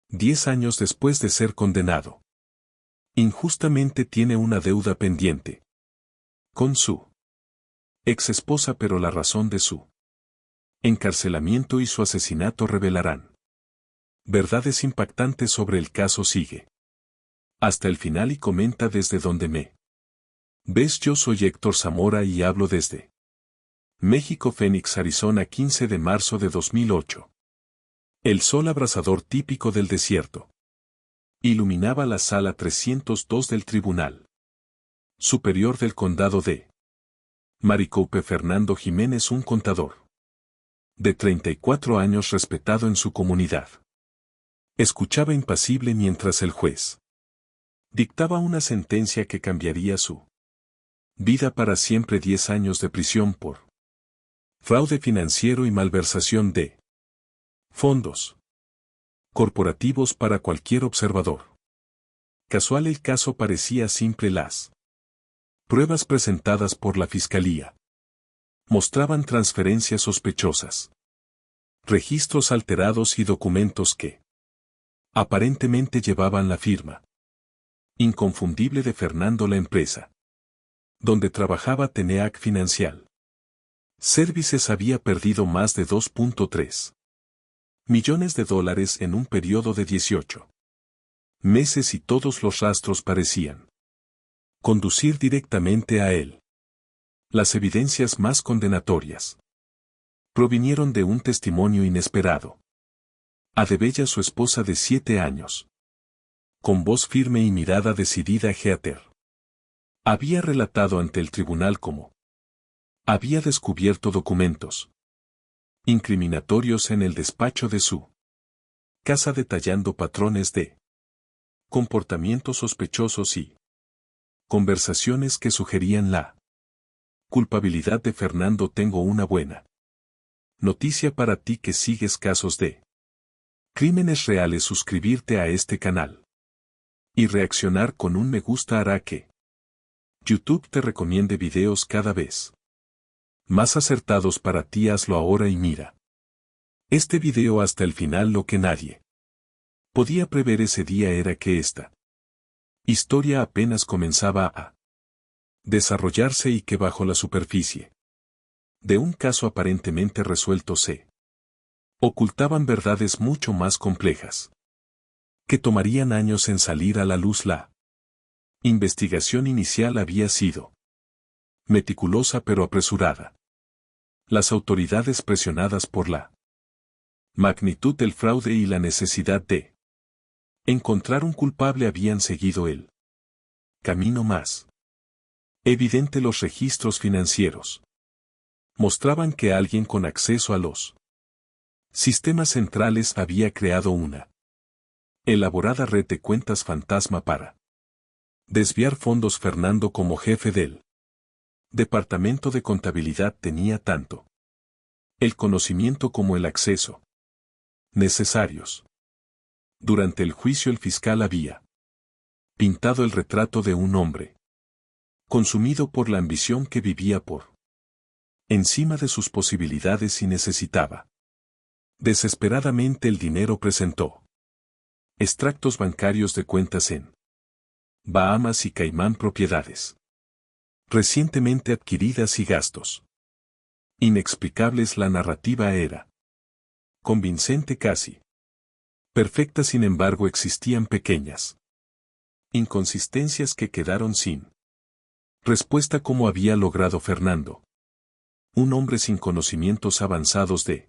10 años después de ser condenado. Injustamente tiene una deuda pendiente con su ex esposa, pero la razón de su encarcelamiento y su asesinato revelarán verdades impactantes sobre el caso. Sigue hasta el final y comenta desde donde me ves. Yo soy Héctor Zamora y hablo desde México, Phoenix, Arizona, 15 de marzo de 2008. El sol abrasador típico del desierto iluminaba la sala 302 del Tribunal Superior del Condado de Maricopa. Fernando Jiménez, un contador de 34 años respetado en su comunidad, escuchaba impasible mientras el juez dictaba una sentencia que cambiaría su vida para siempre: 10 años de prisión por fraude financiero y malversación de fondos corporativos. Para cualquier observador casual el caso parecía simple. Las pruebas presentadas por la fiscalía mostraban transferencias sospechosas, registros alterados y documentos que aparentemente llevaban la firma inconfundible de Fernando. La empresa donde trabajaba, Teneac Financial Services, había perdido más de $2.3 millones en un periodo de 18 meses y todos los rastros parecían conducir directamente a él. Las evidencias más condenatorias provinieron de un testimonio inesperado. Adebella, su esposa de 7 años, con voz firme y mirada decidida, Heather había relatado ante el tribunal cómo había descubierto documentos incriminatorios en el despacho de su casa, detallando patrones de comportamientos sospechosos y conversaciones que sugerían la culpabilidad de Fernando. Tengo una buena noticia para ti que sigues casos de crímenes reales: suscribirte a este canal y reaccionar con un me gusta hará que YouTube te recomiende videos cada vez más acertados para ti. Hazlo ahora y mira este video hasta el final. Lo que nadie podía prever ese día era que esta historia apenas comenzaba a desarrollarse y que bajo la superficie de un caso aparentemente resuelto se ocultaban verdades mucho más complejas que tomarían años en salir a la luz. La investigación inicial había sido meticulosa pero apresurada. Las autoridades, presionadas por la magnitud del fraude y la necesidad de encontrar un culpable, habían seguido el camino más evidente. Los registros financieros mostraban que alguien con acceso a los sistemas centrales había creado una elaborada red de cuentas fantasma para desviar fondos. Fernando, como jefe del departamento de contabilidad, tenía tanto el conocimiento como el acceso necesarios. Durante el juicio, el fiscal había pintado el retrato de un hombre consumido por la ambición, que vivía por encima de sus posibilidades y necesitaba desesperadamente el dinero. Presentó extractos bancarios de cuentas en Bahamas y Caimán, propiedades recientemente adquiridas y gastos inexplicables. La narrativa era convincente, casi perfecta. Sin embargo, existían pequeñas inconsistencias que quedaron sin respuesta. ¿Cómo había logrado Fernando, un hombre sin conocimientos avanzados de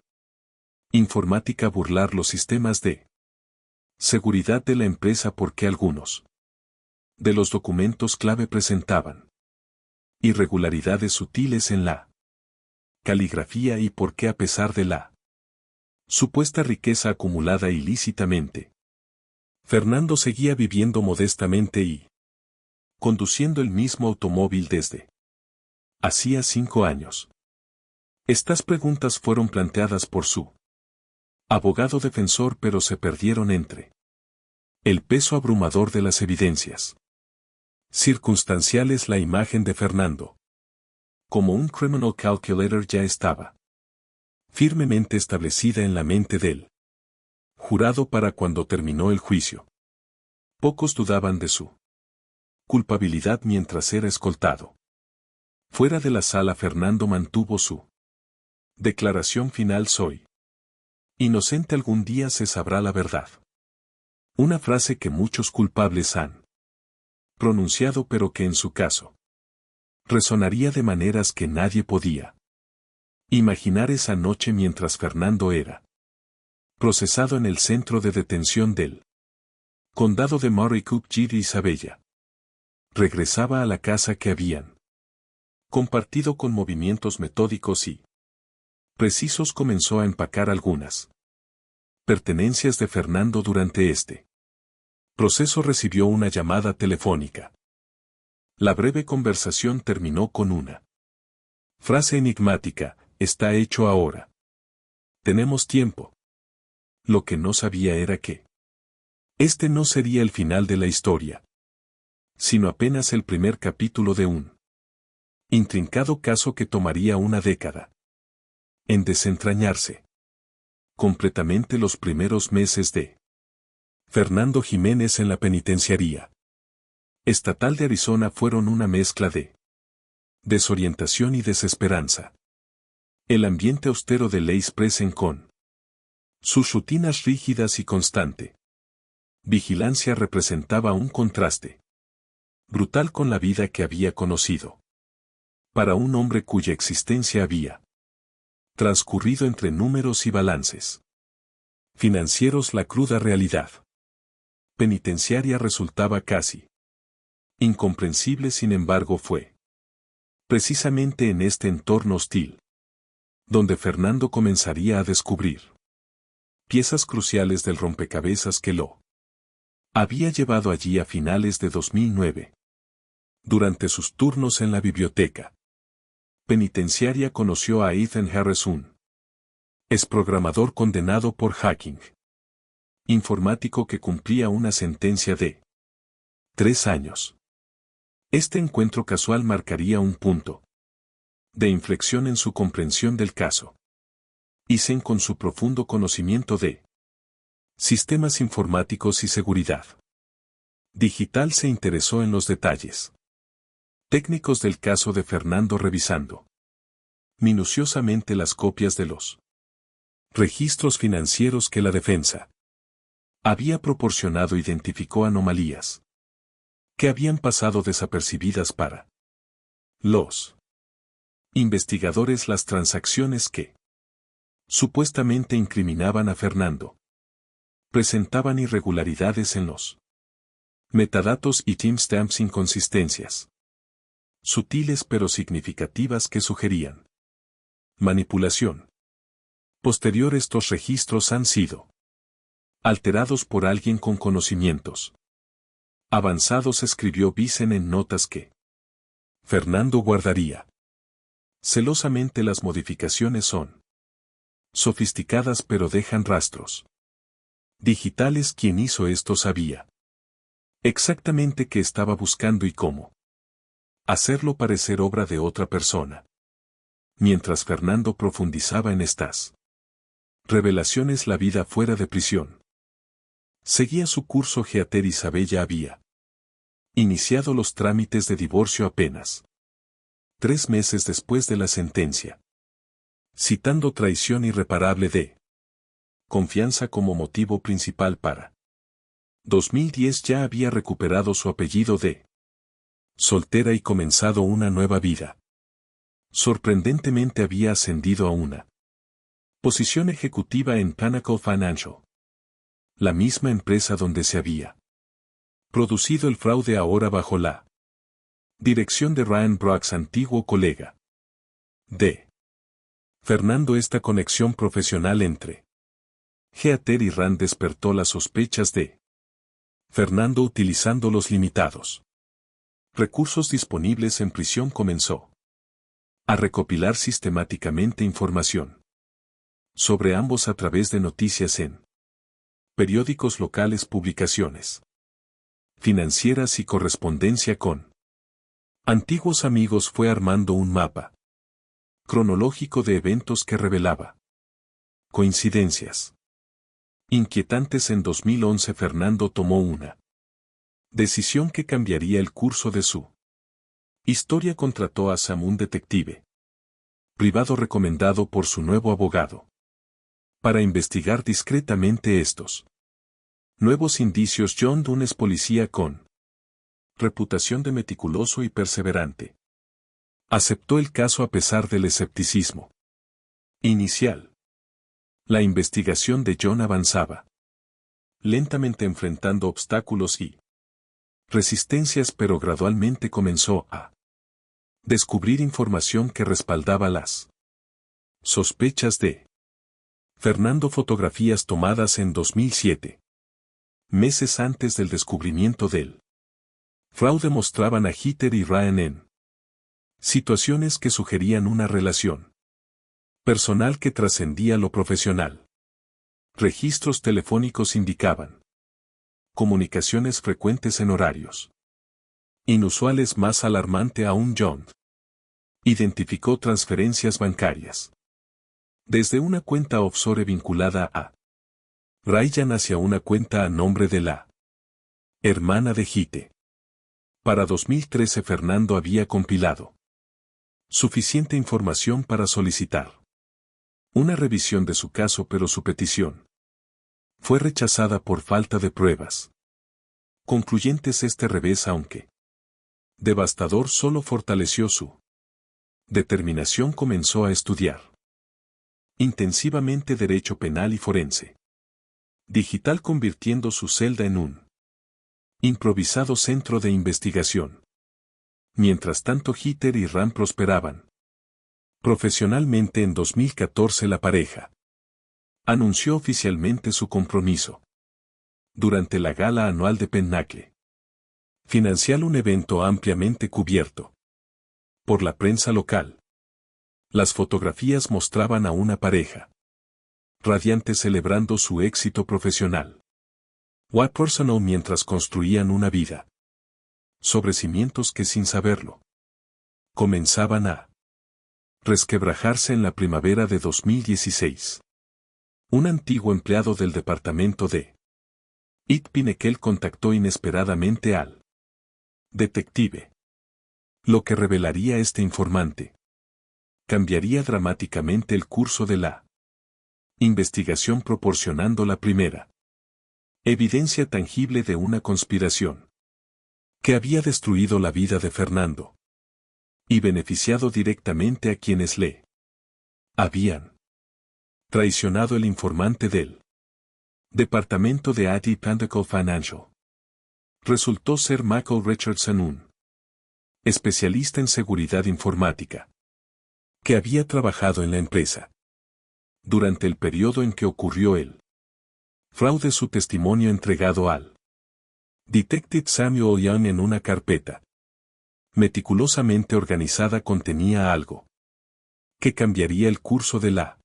informática, burlar los sistemas de seguridad de la empresa? Porque algunos de los documentos clave presentaban irregularidades sutiles en la caligrafía, y por qué, a pesar de la supuesta riqueza acumulada ilícitamente, Fernando seguía viviendo modestamente y conduciendo el mismo automóvil desde hacía 5 años. Estas preguntas fueron planteadas por su abogado defensor, pero se perdieron entre el peso abrumador de las evidencias circunstanciales. La imagen de Fernando como un criminal calculator ya estaba firmemente establecida en la mente del jurado para cuando terminó el juicio. Pocos dudaban de su culpabilidad mientras era escoltado. Fuera de la sala, Fernando mantuvo su declaración final: soy inocente, algún día se sabrá la verdad. Una frase que muchos culpables han pronunciado, pero que en su caso resonaría de maneras que nadie podía imaginar esa noche mientras Fernando era procesado en el centro de detención del condado de Maricopa de Isabella. Regresaba a la casa que habían compartido con movimientos metódicos y precisos. Comenzó a empacar algunas pertenencias de Fernando. Durante este proceso recibió una llamada telefónica. La breve conversación terminó con una frase enigmática: está hecho ahora. Tenemos tiempo. Lo que no sabía era que este no sería el final de la historia, sino apenas el primer capítulo de un intrincado caso que tomaría una década en desentrañarse. Completamente. Los primeros meses de Fernando Jiménez en la penitenciaría estatal de Arizona fueron una mezcla de desorientación y desesperanza. El ambiente austero de Leys Presen, con sus rutinas rígidas y constante vigilancia, representaba un contraste brutal con la vida que había conocido. Para un hombre cuya existencia había transcurrido entre números y balances financieros, la cruda realidad penitenciaria resultaba casi incomprensible. Sin embargo, fue precisamente en este entorno hostil donde Fernando comenzaría a descubrir piezas cruciales del rompecabezas que lo había llevado allí a finales de 2009. Durante sus turnos en la biblioteca penitenciaria conoció a Ethan Harris, un exprogramador condenado por hacking informático que cumplía una sentencia de 3 años. Este encuentro casual marcaría un punto de inflexión en su comprensión del caso. Ethan, con su profundo conocimiento de sistemas informáticos y seguridad digital, se interesó en los detalles técnicos del caso de Fernando, revisando minuciosamente las copias de los registros financieros que la defensa había proporcionado. Identificó anomalías que habían pasado desapercibidas para los investigadores. Las transacciones que supuestamente incriminaban a Fernando presentaban irregularidades en los metadatos y timestamps, inconsistencias sutiles pero significativas que sugerían manipulación posterior. Estos registros han sido alterados por alguien con conocimientos avanzados, escribió Vicen en notas que Fernando guardaría celosamente. Las modificaciones son sofisticadas pero dejan rastros digitales. Quien hizo esto sabía exactamente qué estaba buscando y cómo hacerlo parecer obra de otra persona. Mientras Fernando profundizaba en estas revelaciones, la vida fuera de prisión seguía su curso. Heather Isabella había iniciado los trámites de divorcio apenas 3 meses después de la sentencia, citando traición irreparable de confianza como motivo principal. Para 2010 ya había recuperado su apellido de soltera y comenzado una nueva vida. Sorprendentemente había ascendido a una posición ejecutiva en Pinnacle Financial, la misma empresa donde se había producido el fraude, ahora bajo la dirección de Ryan Brooks, antiguo colega de Fernando. Esta conexión profesional entre Heather y Rand despertó las sospechas de Fernando. Utilizando los limitados recursos disponibles en prisión, comenzó a recopilar sistemáticamente información sobre ambos a través de noticias en periódicos locales, publicaciones financieras y correspondencia con antiguos amigos. Fue armando un mapa cronológico de eventos que revelaba coincidencias Inquietantes. En 2011 Fernando tomó una decisión que cambiaría el curso de su historia. Contrató a Sam, un detective privado recomendado por su nuevo abogado, para investigar discretamente estos nuevos indicios. John Dunn es policía con reputación de meticuloso y perseverante. Aceptó el caso a pesar del escepticismo inicial. La investigación de John avanzaba lentamente, enfrentando obstáculos y resistencias, pero gradualmente comenzó a descubrir información que respaldaba las sospechas de Fernando. Fotografías tomadas en 2007, meses antes del descubrimiento del fraude, mostraban a Heather y Ryan en situaciones que sugerían una relación personal que trascendía lo profesional. Registros telefónicos indicaban comunicaciones frecuentes en horarios inusuales. Más alarmante aún, John identificó transferencias bancarias desde una cuenta offshore vinculada a Ryan hacia una cuenta a nombre de la hermana de Heather. Para 2013 Fernando había compilado suficiente información para solicitar una revisión de su caso, pero su petición fue rechazada por falta de pruebas concluyentes. Este revés, aunque devastador, solo fortaleció su determinación. Comenzó a estudiar intensivamente derecho penal y forense digital, convirtiendo su celda en un improvisado centro de investigación. Mientras tanto, Heather y Rand prosperaban profesionalmente. En 2014 la pareja anunció oficialmente su compromiso durante la gala anual de Pinnacle Financial, un evento ampliamente cubierto por la prensa local. Las fotografías mostraban a una pareja radiante celebrando su éxito profesional. What personal, mientras construían una vida sobre cimientos que, sin saberlo, comenzaban a resquebrajarse. En la primavera de 2016, un antiguo empleado del departamento de It Pinnacle contactó inesperadamente al detective. Lo que revelaría este informante cambiaría dramáticamente el curso de la investigación, proporcionando la primera evidencia tangible de una conspiración que había destruido la vida de Fernando y beneficiado directamente a quienes le habían traicionado. El informante del departamento de AD Pinnacle Financial resultó ser Michael Richardson, un especialista en seguridad informática que había trabajado en la empresa durante el periodo en que ocurrió el fraude. Su testimonio, entregado al Detective Samuel Young en una carpeta meticulosamente organizada, contenía algo que cambiaría el curso de la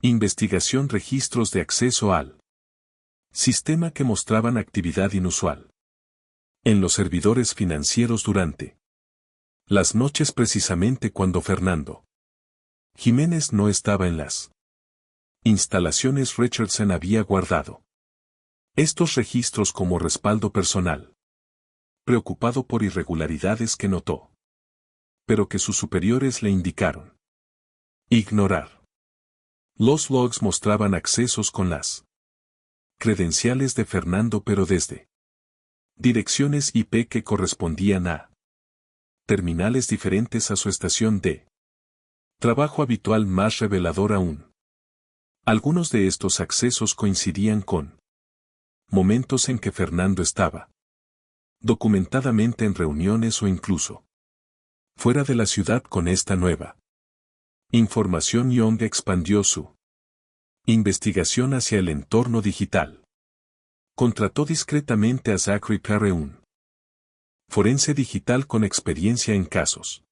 investigación. Registros de acceso al sistema que mostraban actividad inusual en los servidores financieros durante las noches, precisamente cuando Fernando Jiménez no estaba en las instalaciones. Richardson había guardado estos registros como respaldo personal, preocupado por irregularidades que notó, pero que sus superiores le indicaron ignorar. Los logs mostraban accesos con las credenciales de Fernando, pero desde direcciones IP que correspondían a terminales diferentes a su estación de trabajo habitual. Más revelador aún, algunos de estos accesos coincidían con momentos en que Fernando estaba documentadamente en reuniones o incluso fuera de la ciudad. Con esta nueva información, Young expandió su investigación hacia el entorno digital. Contrató discretamente a Zachary Perry, un forense digital con experiencia en casos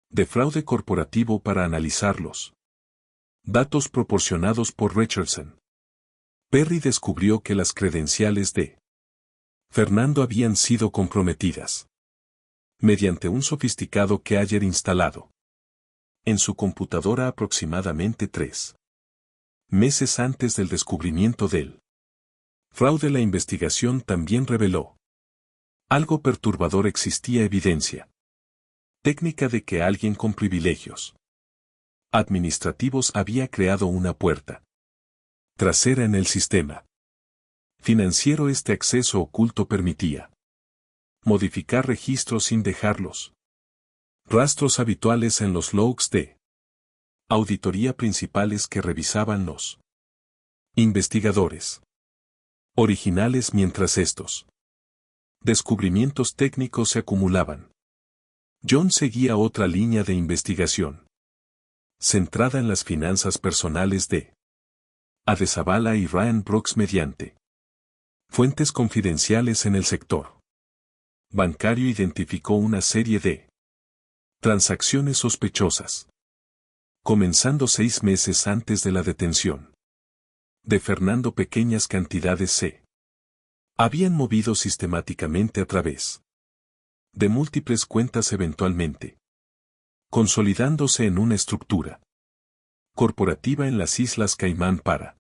de fraude corporativo, para analizar los datos proporcionados por Richardson. Perry descubrió que las credenciales de Fernando habían sido comprometidas mediante un sofisticado keyer instalado en su computadora aproximadamente 3 Meses antes del descubrimiento del fraude, la investigación también reveló algo perturbador: existía evidencia técnica de que alguien con privilegios administrativos había creado una puerta trasera en el sistema financiero. Este acceso oculto permitía modificar registros sin dejarlos rastros habituales en los logs de auditoría principales que revisaban los investigadores originales. Mientras estos descubrimientos técnicos se acumulaban, John seguía otra línea de investigación centrada en las finanzas personales de Adesabala y Ryan Brooks mediante fuentes confidenciales en el sector bancario. Identificó una serie de transacciones sospechosas, comenzando 6 meses antes de la detención de Fernando. Pequeñas cantidades se habían movido sistemáticamente a través de múltiples cuentas, eventualmente consolidándose en una estructura corporativa en las Islas Caimán. Para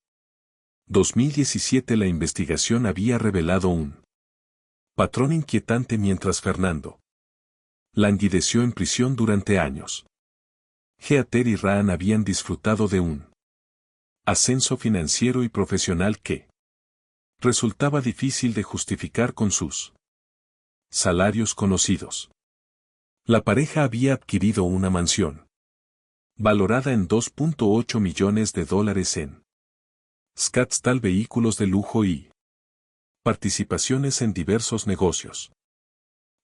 2017 la investigación había revelado un patrón inquietante. Mientras Fernando languideció en prisión durante años, Heather y Ryan habían disfrutado de un ascenso financiero y profesional que resultaba difícil de justificar con sus salarios conocidos. La pareja había adquirido una mansión valorada en $2.8 millones en Scottsdale, vehículos de lujo y participaciones en diversos negocios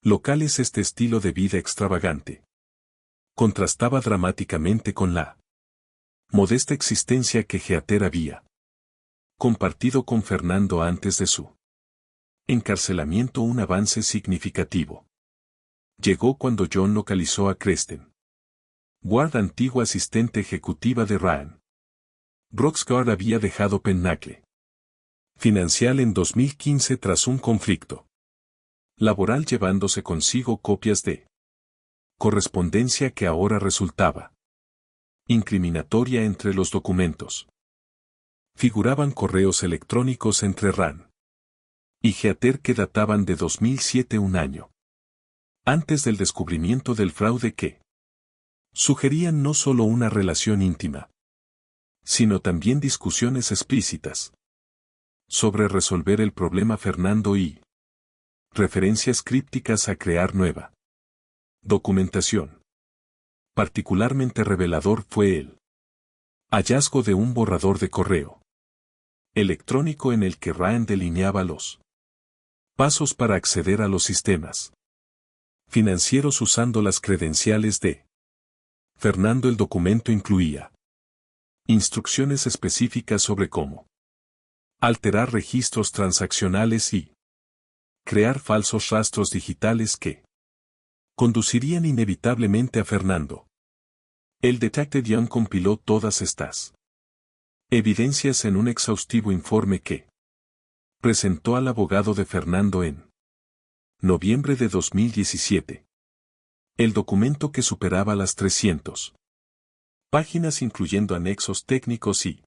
locales. Este estilo de vida extravagante contrastaba dramáticamente con la modesta existencia que Heather había compartido con Fernando antes de su encarcelamiento. Un avance significativo llegó cuando John localizó a Kristen Ward, antigua asistente ejecutiva de Ryan Brooks. Ward había dejado Pinnacle Financial en 2015 tras un conflicto laboral, llevándose consigo copias de correspondencia que ahora resultaba incriminatoria. Entre los documentos figuraban correos electrónicos entre Ryan y Heather que databan de 2007, un año antes del descubrimiento del fraude, que sugerían no solo una relación íntima, sino también discusiones explícitas sobre resolver el problema Fernando y referencias crípticas a crear nueva documentación. Particularmente revelador fue el hallazgo de un borrador de correo electrónico en el que Ryan delineaba los pasos para acceder a los sistemas financieros usando las credenciales de Fernando. El documento incluía instrucciones específicas sobre cómo alterar registros transaccionales y crear falsos rastros digitales que conducirían inevitablemente a Fernando. El detective Young compiló todas estas evidencias en un exhaustivo informe que presentó al abogado de Fernando en noviembre de 2017. El documento, que superaba las 300 páginas incluyendo anexos técnicos y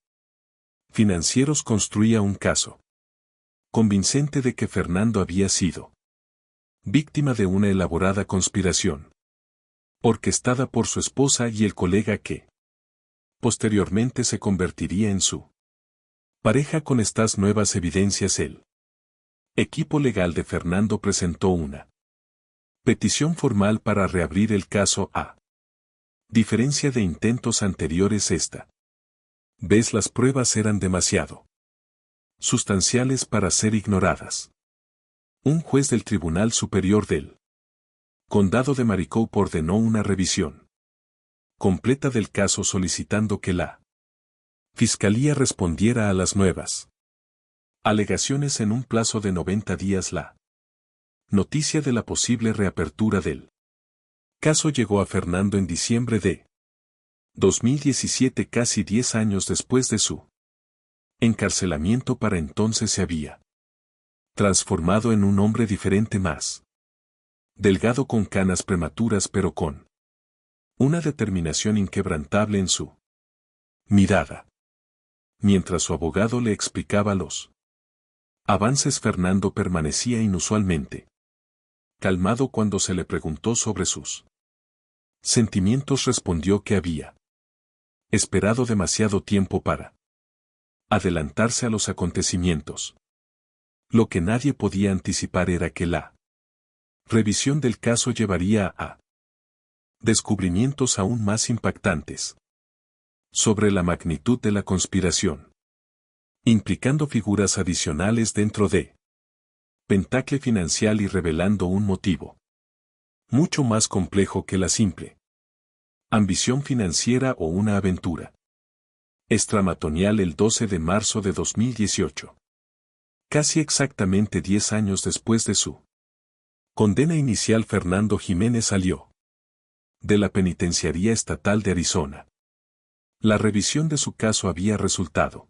financieros, construía un caso convincente de que Fernando había sido víctima de una elaborada conspiración orquestada por su esposa y el colega que posteriormente se convertiría en su pareja. Con estas nuevas evidencias, el equipo legal de Fernando presentó una petición formal para reabrir el caso. A diferencia de intentos anteriores, esta vez las pruebas eran demasiado sustanciales para ser ignoradas. Un juez del Tribunal Superior del Condado de Maricopa ordenó una revisión completa del caso, solicitando que la Fiscalía respondiera a las nuevas alegaciones en un plazo de 90 días. La noticia de la posible reapertura del caso llegó a Fernando en diciembre de 2017, casi 10 años después de su encarcelamiento. Para entonces se había transformado en un hombre diferente, más delgado, con canas prematuras, pero con una determinación inquebrantable en su mirada. Mientras su abogado le explicaba los avances, Fernando permanecía inusualmente calmado cuando se le preguntó sobre sus sentimientos. Respondió que había esperado demasiado tiempo para adelantarse a los acontecimientos. Lo que nadie podía anticipar era que la revisión del caso llevaría a descubrimientos aún más impactantes sobre la magnitud de la conspiración, implicando figuras adicionales dentro de Pentacle Financial y revelando un motivo mucho más complejo que la simple ambición financiera o una aventura extramatrimonial. El 12 de marzo de 2018. Casi exactamente 10 años después de su condena inicial, Fernando Jiménez salió de la Penitenciaría Estatal de Arizona. La revisión de su caso había resultado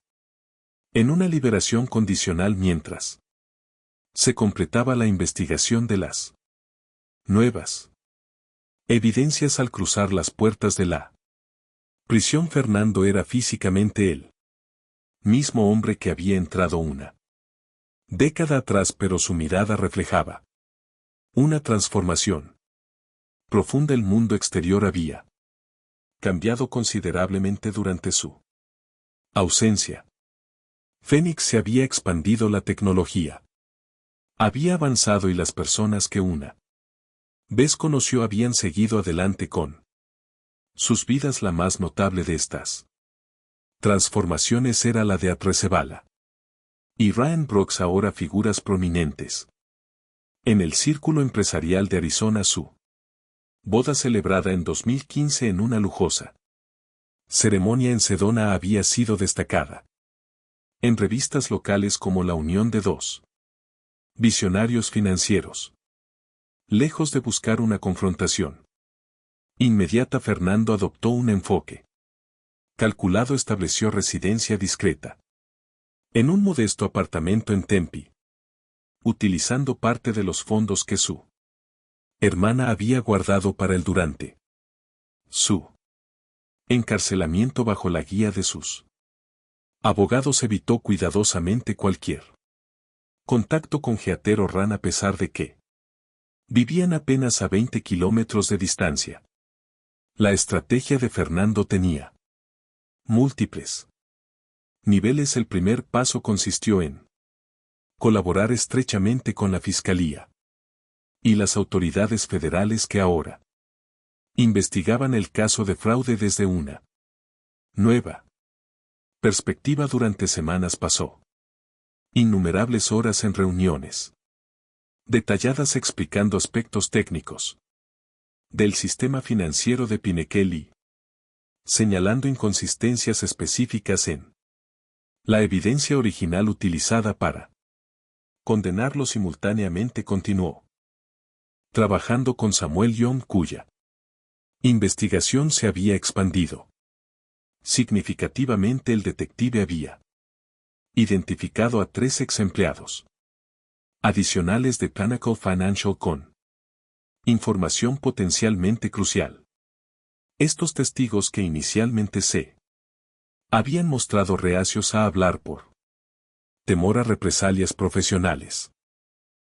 en una liberación condicional mientras se completaba la investigación de las nuevas evidencias. Al cruzar las puertas de la prisión, Fernando era físicamente el mismo hombre que había entrado una década atrás, pero su mirada reflejaba una transformación profunda. El mundo exterior había cambiado considerablemente durante su ausencia. Phoenix se había expandido, la tecnología había avanzado y las personas que una vez conoció habían seguido adelante con sus vidas. La más notable de estas transformaciones era la de Atrecebala y Ryan Brooks, ahora figuras prominentes en el círculo empresarial de Arizona. Su boda, celebrada en 2015 en una lujosa ceremonia en Sedona, había sido destacada en revistas locales como la unión de dos visionarios financieros. Lejos de buscar una confrontación inmediata, Fernando adoptó un enfoque calculado. Estableció residencia discreta en un modesto apartamento en Tempe, utilizando parte de los fondos que su hermana había guardado para él durante su encarcelamiento. Bajo la guía de sus abogados, evitó cuidadosamente cualquier contacto con Geatero Rán, a pesar de que vivían apenas a 20 kilómetros de distancia. La estrategia de Fernando tenía múltiples niveles. El primer paso consistió en colaborar estrechamente con la Fiscalía y las autoridades federales que ahora investigaban el caso de fraude desde una nueva perspectiva. Durante semanas pasó innumerables horas en reuniones detalladas explicando aspectos técnicos del sistema financiero de Pinnacle y señalando inconsistencias específicas en la evidencia original utilizada para condenarlo. Simultáneamente continuó trabajando con Samuel Young, cuya investigación se había expandido significativamente. El detective había identificado a 3 ex empleados adicionales de Pinnacle Financial con información potencialmente crucial. Estos testigos, que inicialmente se habían mostrado reacios a hablar por temor a represalias profesionales,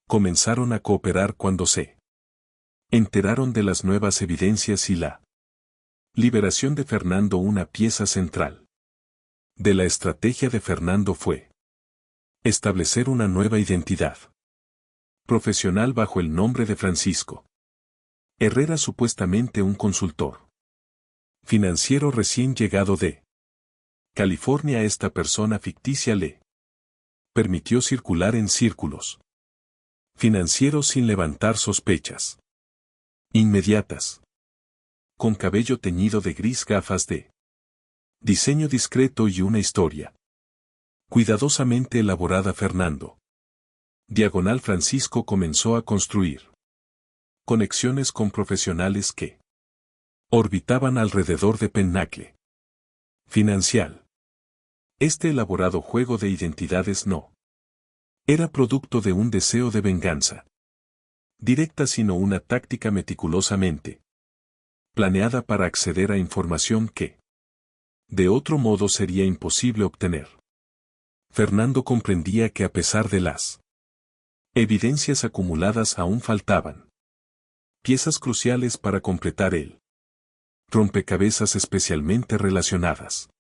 comenzaron a cooperar cuando se enteraron de las nuevas evidencias y la liberación de Fernando. Una pieza central de la estrategia de Fernando fue establecer una nueva identidad profesional bajo el nombre de Francisco Herrera, supuestamente un consultor financiero recién llegado de California. Esta persona ficticia le permitió circular en círculos financieros sin levantar sospechas inmediatas. Con cabello teñido de gris, gafas de diseño discreto y una historia cuidadosamente elaborada, Fernando Diagonal Francisco comenzó a construir conexiones con profesionales que orbitaban alrededor de Pinnacle Financial. Este elaborado juego de identidades no era producto de un deseo de venganza directa, sino una táctica meticulosamente planeada para acceder a información que De otro modo sería imposible obtener. Fernando comprendía que a pesar de las evidencias acumuladas aún faltaban piezas cruciales para completar el rompecabezas especialmente relacionadas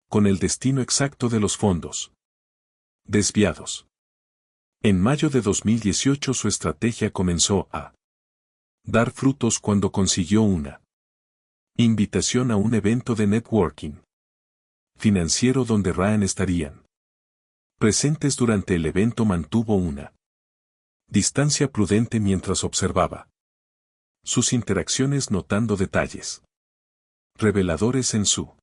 con el destino exacto de los fondos desviados. En mayo de 2018 su estrategia comenzó a dar frutos cuando consiguió una invitación a un evento de networking financiero donde Ryan estarían presentes. Durante el evento mantuvo una distancia prudente mientras observaba sus interacciones, notando detalles reveladores en su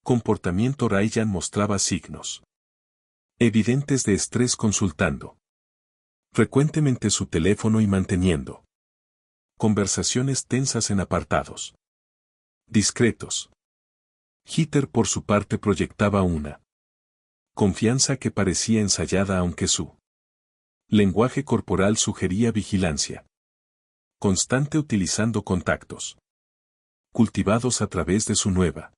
comportamiento. Ryan mostraba signos evidentes de estrés, consultando frecuentemente su teléfono y manteniendo conversaciones tensas en apartados discretos. Heather, por su parte, proyectaba una confianza que parecía ensayada, aunque su lenguaje corporal sugería vigilancia constante, utilizando contactos cultivados a través de su nueva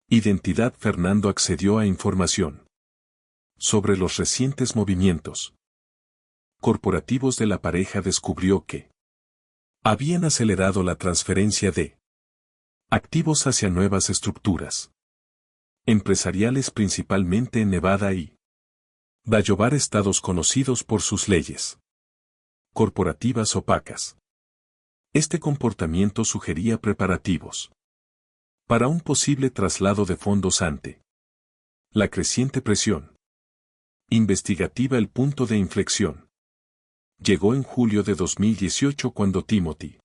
identidad. Fernando accedió a información sobre los recientes movimientos corporativos de la pareja. Descubrió que habían acelerado la transferencia de activos hacia nuevas estructuras empresariales, principalmente en Nevada y Delaware, estados conocidos por sus leyes corporativas opacas. Este comportamiento sugería preparativos para un posible traslado de fondos ante la creciente presión investigativa. El punto de inflexión llegó en julio de 2018 cuando Timothy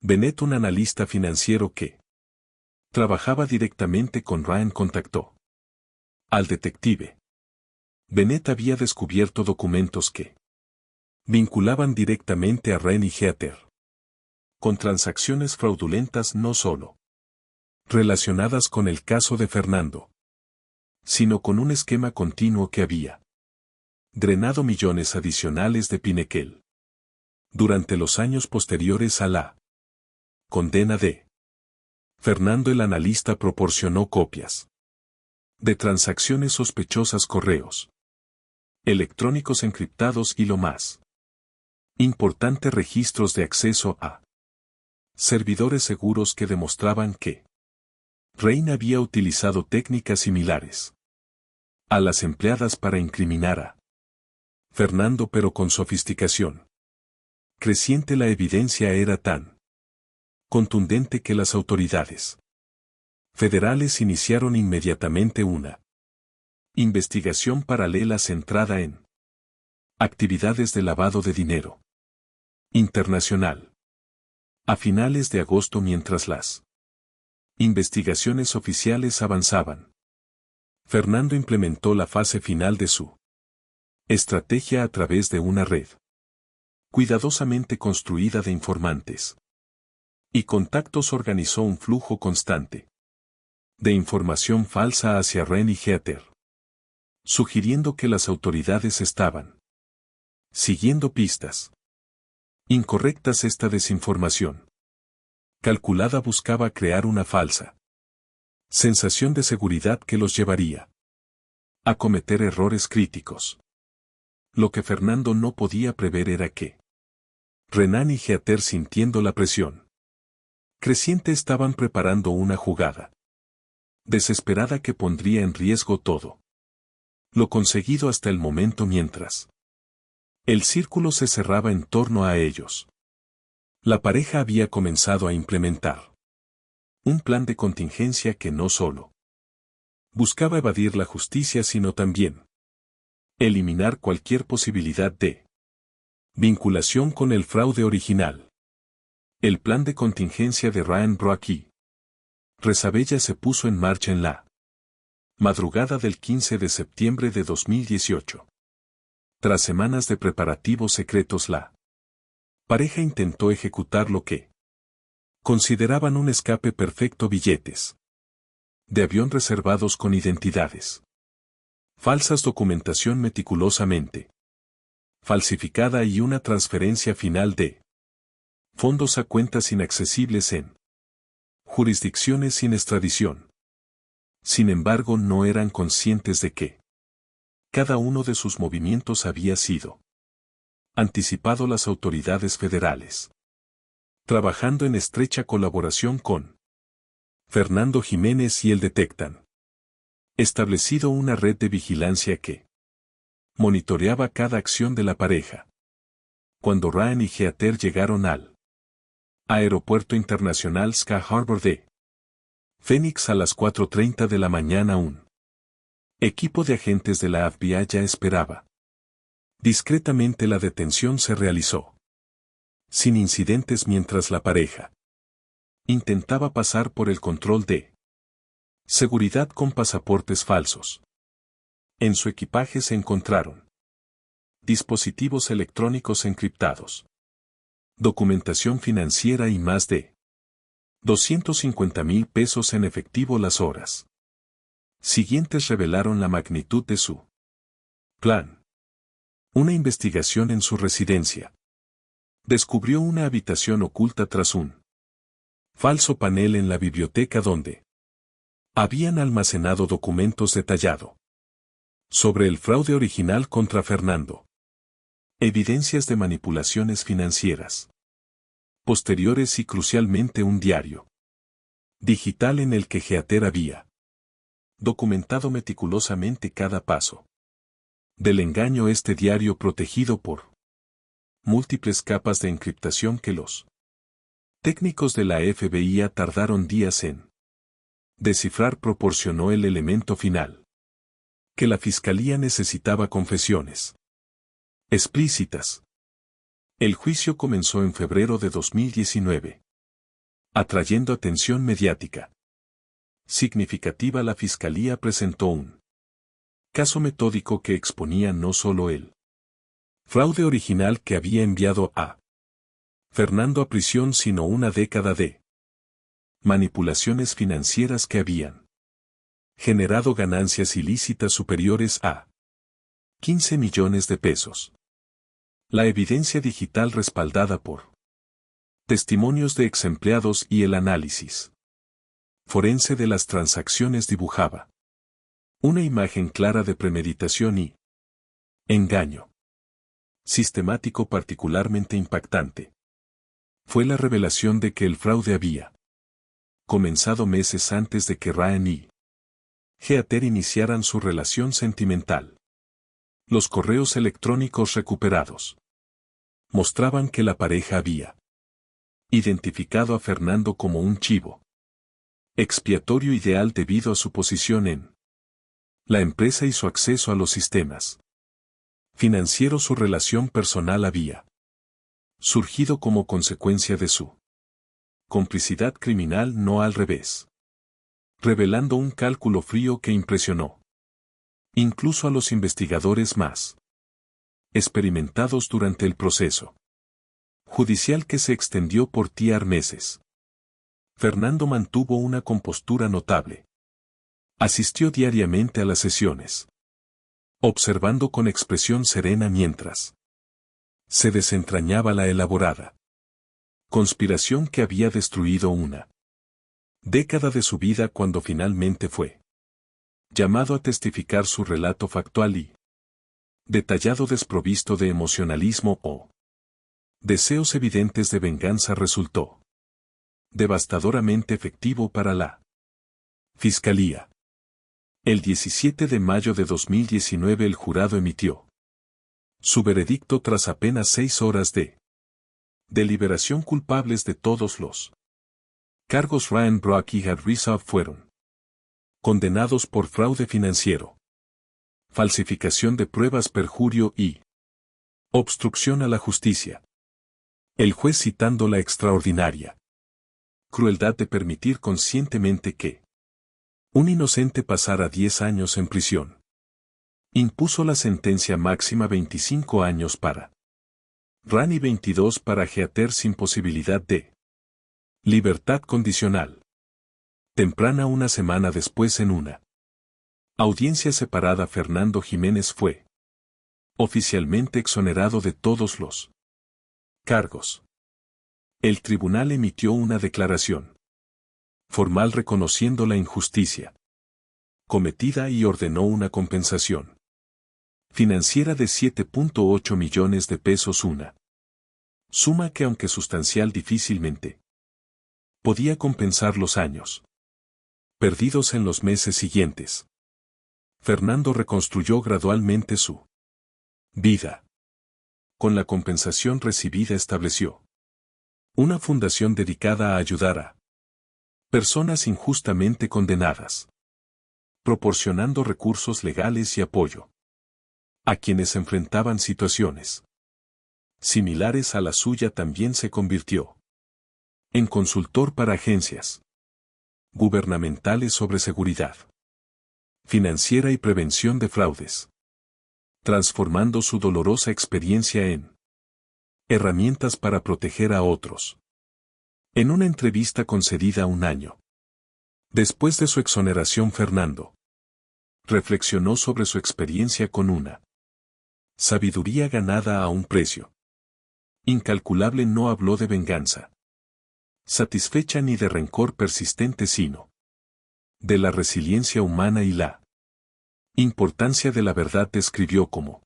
Bennett, un analista financiero que trabajaba directamente con Ryan, contactó al detective. Bennett había descubierto documentos que vinculaban directamente a Ryan y Heather con transacciones fraudulentas, no solo relacionadas con el caso de Fernando, sino con un esquema continuo que había drenado millones adicionales de Pinnacle durante los años posteriores a la condena de Fernando. El analista proporcionó copias de transacciones sospechosas, correos electrónicos encriptados y, lo más importante, registros de acceso a servidores seguros que demostraban que Ryan había utilizado técnicas similares a las empleadas para incriminar a Fernando, pero con sofisticación creciente. La evidencia era tan contundente que las autoridades federales iniciaron inmediatamente una investigación paralela centrada en actividades de lavado de dinero internacional. A finales de agosto, mientras las investigaciones oficiales avanzaban, Fernando implementó la fase final de su estrategia a través de una red cuidadosamente construida de informantes y contactos. Organizó un flujo constante de información falsa hacia Ryan y Heather, sugiriendo que las autoridades estaban siguiendo pistas incorrectas. Esta desinformación calculada buscaba crear una falsa sensación de seguridad que los llevaría a cometer errores críticos. Lo que Fernando no podía prever era que Renan y Heather, sintiendo la presión creciente, estaban preparando una jugada desesperada que pondría en riesgo todo lo conseguido hasta el momento. Mientras el círculo se cerraba en torno a ellos, la pareja había comenzado a implementar un plan de contingencia que no solo buscaba evadir la justicia, sino también eliminar cualquier posibilidad de vinculación con el fraude original. El plan de contingencia de Ryan Brock Rezabella se puso en marcha en la madrugada del 15 de septiembre de 2018. Tras semanas de preparativos secretos, la pareja intentó ejecutar lo que consideraban un escape perfecto: billetes de avión reservados con identidades falsas, documentación meticulosamente falsificada y una transferencia final de fondos a cuentas inaccesibles en jurisdicciones sin extradición. Sin embargo, no eran conscientes de que cada uno de sus movimientos había sido anticipado las autoridades federales. Trabajando en estrecha colaboración con Fernando Jiménez y él detectan establecido una red de vigilancia que monitoreaba cada acción de la pareja. Cuando Ryan y Heather llegaron al Aeropuerto Internacional Sky Harbor de Phoenix a las 4:30 de la mañana, un equipo de agentes de la FBI ya esperaba. Discretamente la detención se realizó sin incidentes mientras la pareja intentaba pasar por el control de seguridad con pasaportes falsos. En su equipaje se encontraron dispositivos electrónicos encriptados, documentación financiera y más de 250,000 pesos en efectivo. Las horas siguientes revelaron la magnitud de su plan. Una investigación en su residencia descubrió una habitación oculta tras un falso panel en la biblioteca donde habían almacenado documentos detallados sobre el fraude original contra Fernando. Evidencias de manipulaciones financieras posteriores y crucialmente un diario digital en el que Heather había documentado meticulosamente cada paso del engaño. Este diario, protegido por múltiples capas de encriptación que los técnicos de la FBI tardaron días en descifrar, proporcionó el elemento final que la fiscalía necesitaba: confesiones explícitas. El juicio comenzó en febrero de 2019. Atrayendo atención mediática significativa, la fiscalía presentó un caso metódico que exponía no solo el fraude original que había enviado a Fernando a prisión, sino una década de manipulaciones financieras que habían generado ganancias ilícitas superiores a 15 millones de pesos. La evidencia digital, respaldada por testimonios de exempleados y el análisis forense de las transacciones, dibujaba una imagen clara de premeditación y engaño sistemático. Particularmente impactante fue la revelación de que el fraude había comenzado meses antes de que Ryan y Heather iniciaran su relación sentimental. Los correos electrónicos recuperados mostraban que la pareja había identificado a Fernando como un chivo expiatorio ideal debido a su posición en la empresa y su acceso a los sistemas financieros. Su relación personal había surgido como consecuencia de su complicidad criminal, no al revés, revelando un cálculo frío que impresionó incluso a los investigadores más experimentados durante el proceso judicial, que se extendió por meses. Fernando mantuvo una compostura notable. Asistió diariamente a las sesiones, observando con expresión serena mientras se desentrañaba la elaborada conspiración que había destruido una década de su vida. Cuando finalmente fue llamado a testificar, su relato factual y detallado, desprovisto de emocionalismo o deseos evidentes de venganza, resultó devastadoramente efectivo para la fiscalía. El 17 de mayo de 2019 el jurado emitió su veredicto tras apenas 6 horas de deliberación. Culpables de todos los cargos, Ryan Brock y Heather Rizzo fueron condenados por fraude financiero, falsificación de pruebas, perjurio y obstrucción a la justicia. El juez, citando la extraordinaria crueldad de permitir conscientemente que un inocente pasara 10 años en prisión, impuso la sentencia máxima: 25 años para Ryan y 22 para Heather, sin posibilidad de libertad condicional. Temprana, una semana después, en una audiencia separada, Fernando Jiménez fue oficialmente exonerado de todos los cargos. El tribunal emitió una declaración formal reconociendo la injusticia cometida y ordenó una compensación financiera de 7.8 millones de pesos, una suma que, aunque sustancial, difícilmente podía compensar los años perdidos en los meses siguientes. Fernando reconstruyó gradualmente su vida. Con la compensación recibida estableció una fundación dedicada a ayudar a personas injustamente condenadas, proporcionando recursos legales y apoyo a quienes enfrentaban situaciones similares a la suya. También se convirtió en consultor para agencias gubernamentales sobre seguridad financiera y prevención de fraudes, transformando su dolorosa experiencia en herramientas para proteger a otros. En una entrevista concedida un año después de su exoneración, Fernando reflexionó sobre su experiencia con una sabiduría ganada a un precio incalculable. No habló de venganza satisfecha ni de rencor persistente, sino de la resiliencia humana y la importancia de la verdad. Describió cómo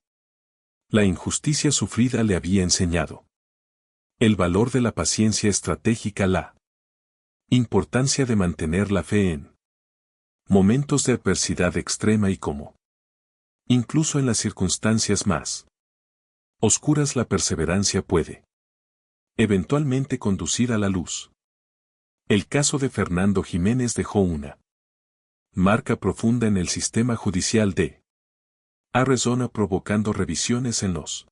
la injusticia sufrida le había enseñado el valor de la paciencia estratégica, la importancia de mantener la fe en momentos de adversidad extrema y cómo, incluso en las circunstancias más oscuras, la perseverancia puede eventualmente conducir a la luz. El caso de Fernando Jiménez dejó una marca profunda en el sistema judicial de Arizona, provocando revisiones en los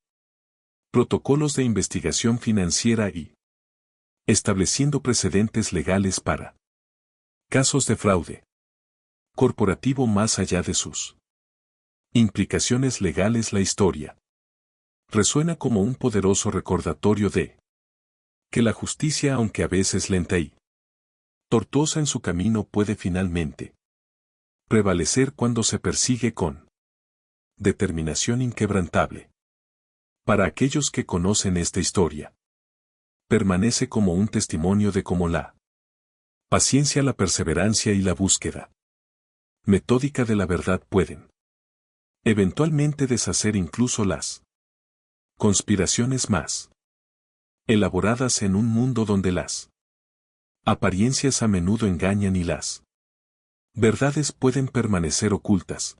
protocolos de investigación financiera y estableciendo precedentes legales para casos de fraude corporativo. Más allá de sus implicaciones legales, la historia resuena como un poderoso recordatorio de que la justicia, aunque a veces lenta y tortuosa en su camino, puede finalmente prevalecer cuando se persigue con determinación inquebrantable. Para aquellos que conocen esta historia, permanece como un testimonio de cómo la paciencia, la perseverancia y la búsqueda metódica de la verdad pueden eventualmente deshacer incluso las conspiraciones más elaboradas en un mundo donde las apariencias a menudo engañan y las verdades pueden permanecer ocultas.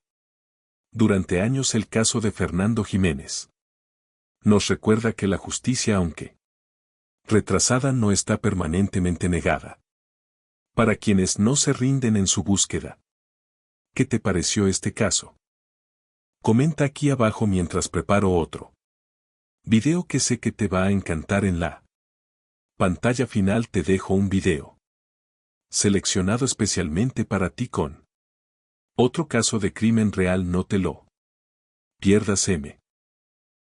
Durante años, el caso de Fernando Jiménez nos recuerda que la justicia, aunque retrasada, no está permanentemente negada. Para quienes no se rinden en su búsqueda. ¿Qué te pareció este caso? Comenta aquí abajo mientras preparo otro video que sé que te va a encantar. En la pantalla final te dejo un video seleccionado especialmente para ti con otro caso de crimen real. No te lo pierdas.